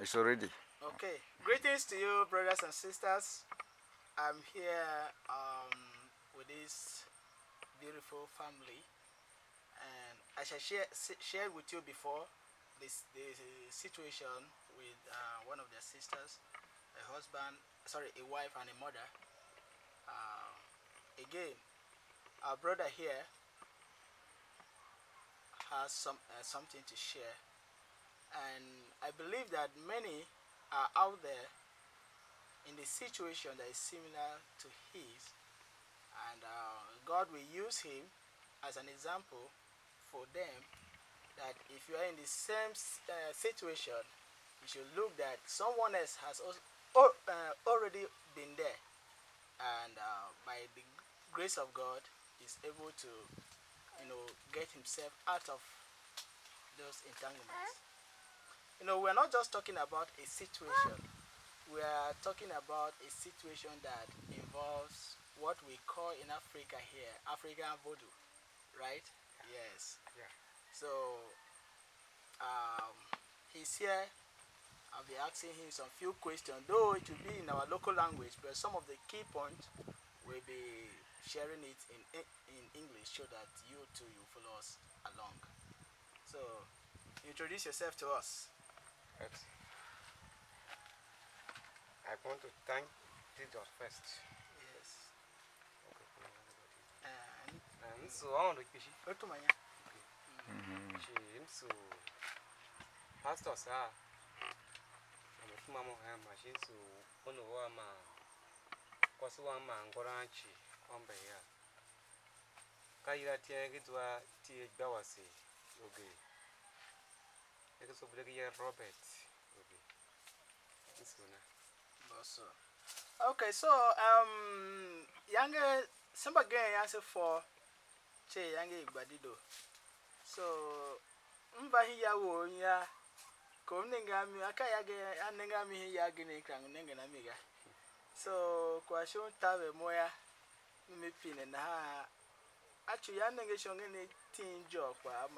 It's already. Okay. Greetings to you, brothers and sisters. I'm here with this beautiful family, and as I shared with you before, the situation with one of their sisters, a husband, sorry, a wife and a mother. Uh, Again, our brother here has something to share, and I believe that many are out there in a situation that is similar to his, and God will use him as an example for them, that if you are in the same situation, you should look that someone else has also, already been there, and by the grace of God is able to, get himself out of those entanglements. We're not just talking about a situation. We are talking about a situation that involves what we call in Africa here African Vodu, right? Yes. Yeah. So um, he's here. I'll be asking him some few questions, though it will be in our local language, but some of the key points we'll be sharing it in English so that you too you follow us along. So introduce yourself to us. But I want to thank Jesus first. Yes. And so I want to be Otumanya. so pastor sir. I'm a mama machine so one of our man. Cause one man goranchi on by here. Kaira Tiago to a Tia Bawasi. Okay. It is a Brigadier Robert. Okay. This one. Also. Okay, so younger some again answer for Che Yangi Badido. So mba hiya wo nya ko nengami akayage anengami yagini kang nengana miga. So kwa shon tabe moya mipine na ha achu ya nenge shonge ne tin jo kwa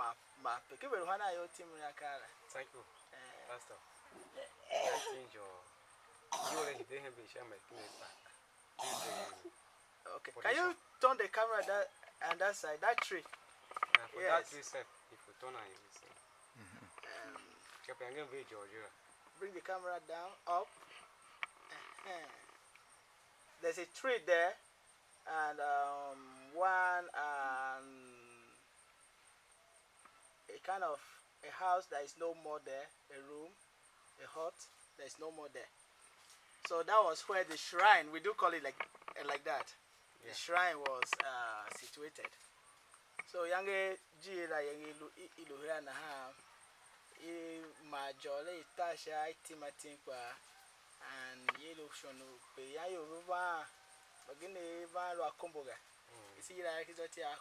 ma peke be hwana yo tim yakara. Thank you. Pastor. Thank you. You already didn't be sure my back. Okay. Can you turn the camera that that side, that tree? For that tree set, if you turn on you see. Bring the camera down, up. There's a tree there, and one a kind of a house that is no more there, a room, a hut that is no more there. So that was where the shrine, we do call it like that. Yeah. The shrine was situated. So yange jira yange iluhira na ha I majole itasha itimatimpa and yelo shono pe yayo ruba bagine ba lo akomboga. Isi jira yake zote ya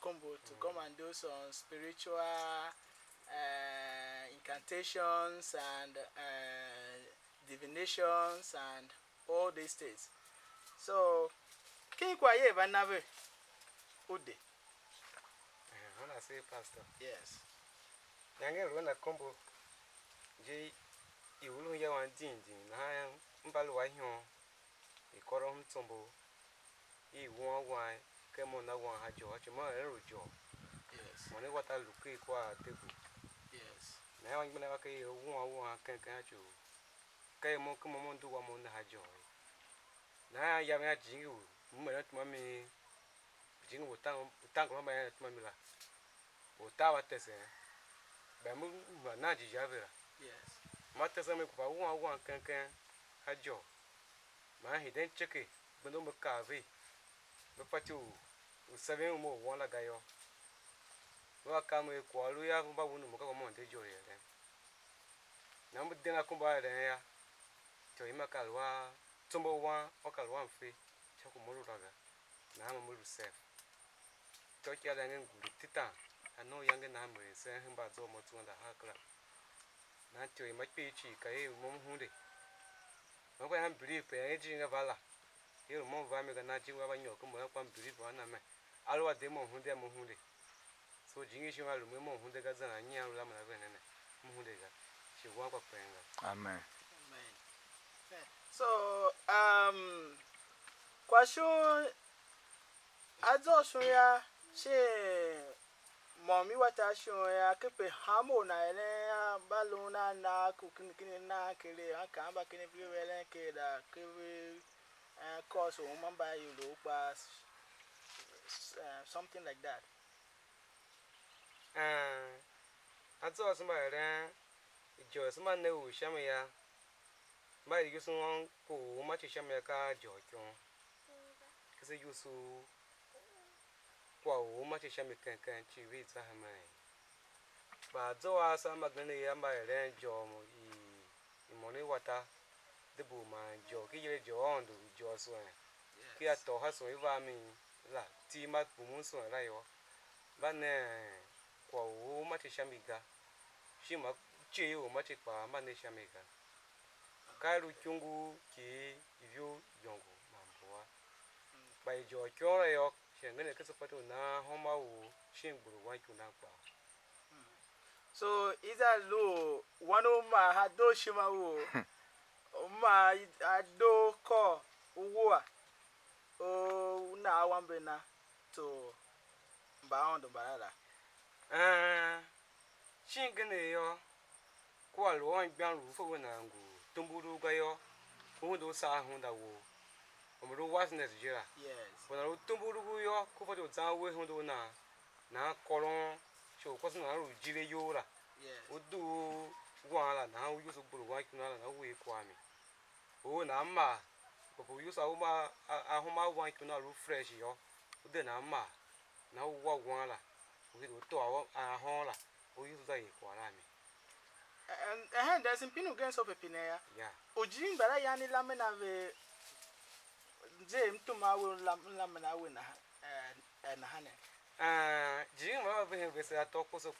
combo to come and do some spiritual incantations and divinations and all these things. So can you even never Ude? When I say pastor, yes. Younger run a combo J. You will hear one ding, I am Mbaluayon, a corum tumble. He won one, came on that one had George, a more jaw. Yes. Money what I look quite table. Yes. Now I'm going to okay, one can catch you. Came on, come on, do one on the high joy. Now I am at you, Mammy. Jingle would tank my mamma. O Tower Tessa. Bamu Naji Javera. Yes. Matters I make one can have Joe. Man, he didn't check it, but no more carve. But for two, 7 more one like I. Welcome with Qualia Babunu Monte Joy. Number dinner come by there. To him a calwa, Tumbo one, or calwan free, Chocomoru Raga. Now I'm a little safe. Talk your language with Titan. I know young and Hammer is saying him about almost 2 and a half club. Not to him, my peachy, Kaye, Mom Hunde. No way I believe aging of Allah. Here, Mom Vamiga, not you ever know, come up and believe one of my. I'll what demo Hunde Mohunde. So Jingish, you are Mumo Hundegazan and Yan Lamana Hunde. you want to pray. Amen. Amen. So, question. Azo ya she mommy wata ya kepe hamo na ele baluna na kukini na kele akamba kini vile ke da kewe course o mamba you lo pass something like that. Azo somebody there jo somebody ne u shame ya ba yusu on ko ma chi shame ka jo kyon kese yusu kwa o ma chi shame kan chi wi za ha mai ba zo asa magane ya ba le jo mo I money water the boom jo ki ye jo on do jo so ki a to ha so iva mi la ti ma bu so la yo ba ne kwa o ma chi shame ga shi ma che o ma chi pa ma ne shame ga ka ru chungu ki yu yongo mamboa ba jo kyo yo shengene ke so pato na homa wo shingburu wa kuna pa. So either low one of my hado shima wo my ado ko uwa o na wambe na to bound barada Shingene yo kwa lo an gban ru fo na ngu tumburu ga yo wo do sa hu da wo o ro was net jira yes wo na ro tumburu gu yo ko fo do za we hu do na kolon so ko na ru jire yo la yes o do wa la na wo yo so buru wa kuna la na we kwa mi o na ma ko yo sa wo ma a hu ma wa kuna ru fresh yo o de na ma na wo wa la o do to a ho la o yo za yi kwa la mi. And there's impinu against of a pinea. Yeah. Ojin bara yani lamena ve je mtuma wo lamena we na hane. Jing ma be be se ato koso.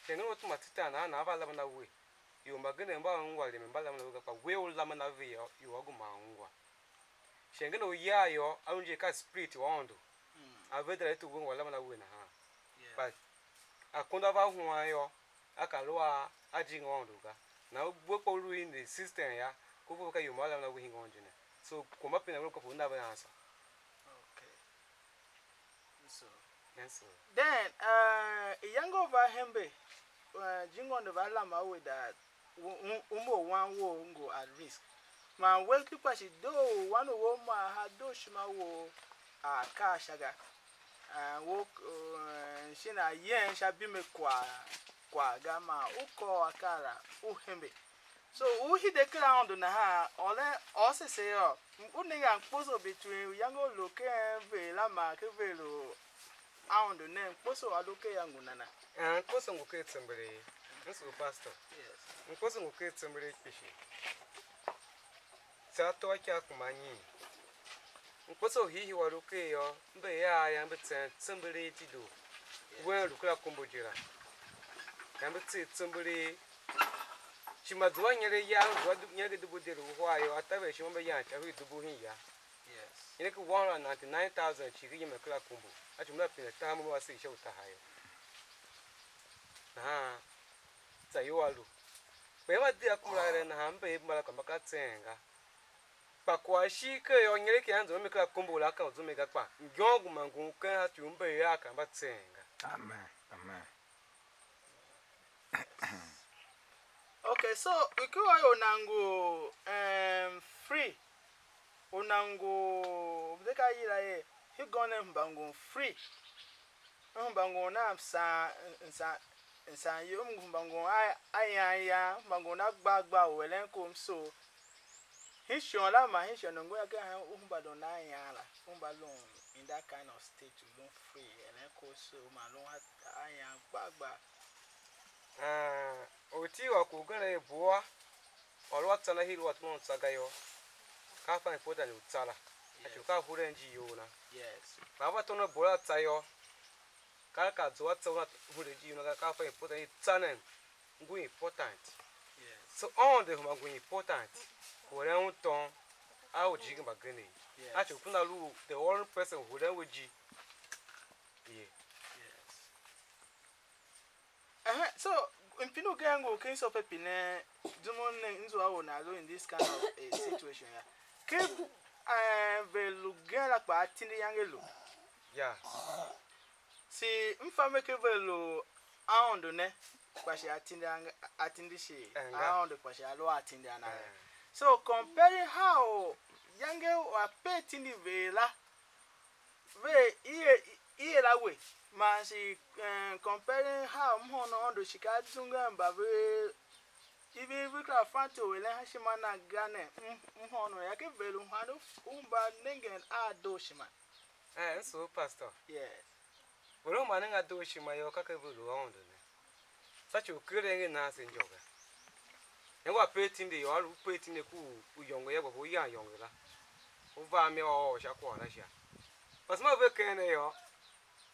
Tenu to matita na ba lamena we. Yo magene mba ngwa le mba lamena we ka we o lamena ve yo ogu ma ngwa. Shengene o ya yo alunje ka spirit wondo. Avedra to wo lamena we na ha. But akunda ba hu ayo akalwa ajing wondo ga. Na wo ko ru in the system ya ko ko ka yo ma lamena we hingo njene. So kuma pina ko ko na ba answer. Okay. So Yes. then yango over hembe jingo no vala ma we that umo one wo ngo at risk. Man we clipa shi do one wo ma ha do shima wo ka shaga wo shina yen sha bi me kwa gama uko akara uhembe. So who hit the ground na ha ole also say uniga poso between yango loke ve la ma ke velo aund name poso aloke yangu nana. Poso ngoke tsembere. Nso pastor. Yes. Poso ngoke tsembere kishi. Sato akya kumanyi. Poso hihi waruke yo mbe ya mbe tsembere tido. Wen lukula kumbojira. Yambe tsembere Chimadwa nyere ya nyere dubu de ruwayo atabe shombe ya chahu dubu hiya. Yes. Yene ku 199,000 chigi yeme kala kumbu. Achumna pina tamu wa si shauta hayo. Zayo alu. Bema dia kumulare na hambe mala kamba katsenga. Pakwa shike yo nyere ki anzo me kala kumbu la ka uzume ga kwa. Ngongu mangu kan achumbe ya kamba tsenga. Amen. Amen. Okay, so ukiwa onango free onango bdeka yira ye he gonna mbango free mbango na nsa yo mbango aya mbango na gbagba welen kom so he shon la ma he shon ngo ya ga umbado na aya la umbalo in that kind of state to be free and ko so ma lo aya gbagba Oti wa kugana buwa olwa tsana hiru watmo tsaga yo ka fa ipoda ni utsala achuka hurenji yo na yes baba tono bola tsayo ka zwa tsona hurenji yo na ka fa ipoda ni tsana ngu important yes so on the ngu important ko ran uton a o jigin bagane achukuna lu the one person who ran weji yes so impino gango kenso pepine dumone nzo awo na go in this kind of a situation ya. Ke velu gela kwa atindi yangelo. Yeah. Si mfame ke velu aondo ne kwa shi atindi shi aondo kwa shi alo atindi ana. So comparing how yange wa petini vela ve iye la we man she comparing how mhono ondo shika tsunga mbabe even we craft fanto we le hashimana gane mhono yake velu hano umba nengen ado shima So pastor. yes Bolo maninga do shima yo kake velu ondo ne. Such a kure na senjoga. Ewa petinde yo alu petinde ku yongo yebo ho ya yongo la. Uva mi o sha kwa na sha. Pasma ve kene yo.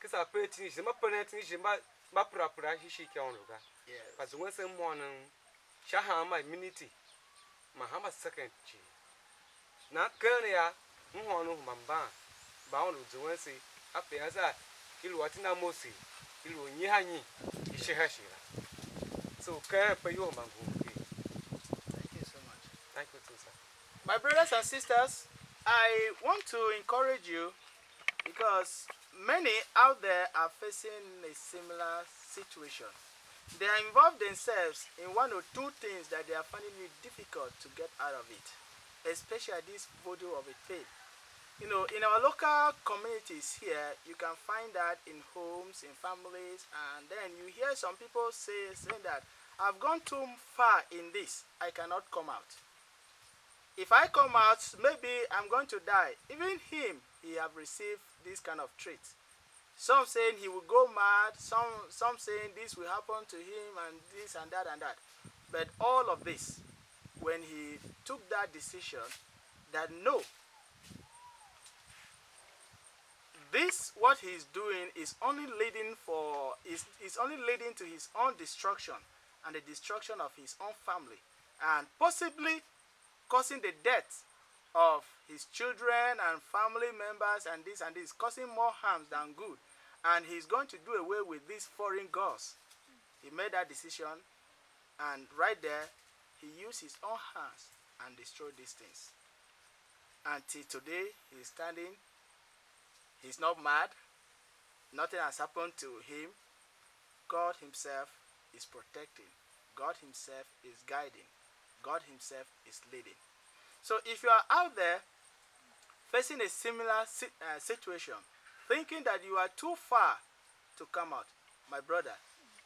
Kisa petinde shima penetinde shima ma pra shi ke onuga. yes But when some morning Shahama minute Mahama second chi. Na kene ya mhono mamba. Ba onu zuwen se ape asa ilu atina mosi ilu nyi hanyi ishehashira. So kene pe yo mangu. thank you so much Thank you too, sir. my brothers and sisters I want to encourage you because many out there are facing a similar situation. They are involved themselves in one or two things that they are finding it difficult to get out of it, especially this voodoo of a faith. You know, in our local communities here, you can find that in homes, in families, and then you hear some people saying that I've gone too far in this, I cannot come out. If I come out, maybe I'm going to die. Even him, he have received this kind of trait. Some saying he will go mad, some saying this will happen to him and this and that and that. But all of this, when he took that decision, that no, this what he's doing is only leading to his own destruction and the destruction of his own family, and possibly causing the death of his children and family members and this, causing more harm than good. And he's going to do away with these foreign gods. He made that decision, and right there, he used his own hands and destroyed these things. Until today, he's standing. He's not mad. Nothing has happened to him. God himself is protecting. God himself is guiding. God himself is leading. So if you are out there facing a similar situation, thinking that you are too far to come out, my brother,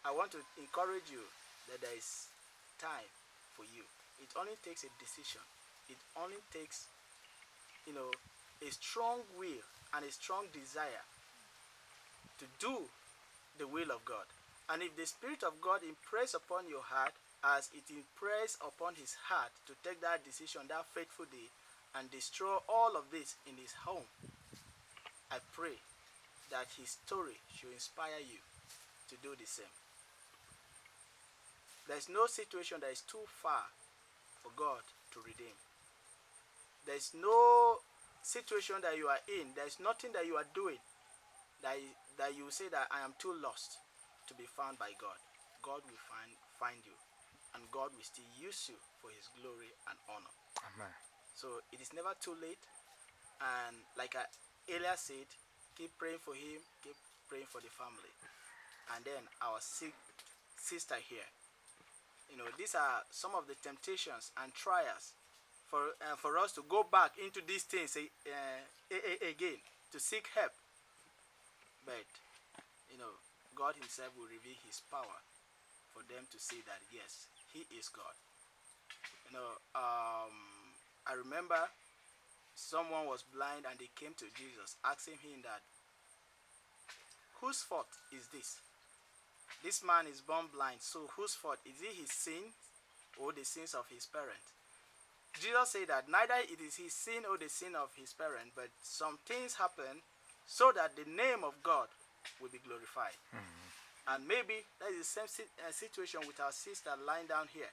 I want to encourage you that there is time for you. It only takes a decision. It only takes, a strong will and a strong desire to do the will of God. And if the Spirit of God impress upon your heart as it impressed upon his heart to take that decision that fateful day and destroy all of this in his home, I pray that his story should inspire you to do the same. There's no situation that is too far for God to redeem. There's no situation that you are in, there's nothing that you are doing that you say that I am too lost to be found by God. God will find you, and God will still use you for his glory and honor. Amen. So it is never too late, and like I earlier said, keep praying for him, keep praying for the family. And then our sister here, these are some of the temptations and trials for us to go back into these things again, to seek help. But God himself will reveal his power for them to see that yes, he is God. I remember someone was blind and they came to Jesus asking him that, whose fault is this? This man is born blind, so whose fault? Is it his sin or the sins of his parent? Jesus said that neither it is his sin or the sin of his parent, but some things happen so that the name of God will be glorified. Mm-hmm. And maybe that is the same situation with our sister lying down here.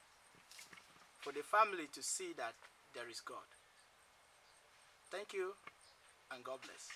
For the family to see that there is God. Thank you, and God bless.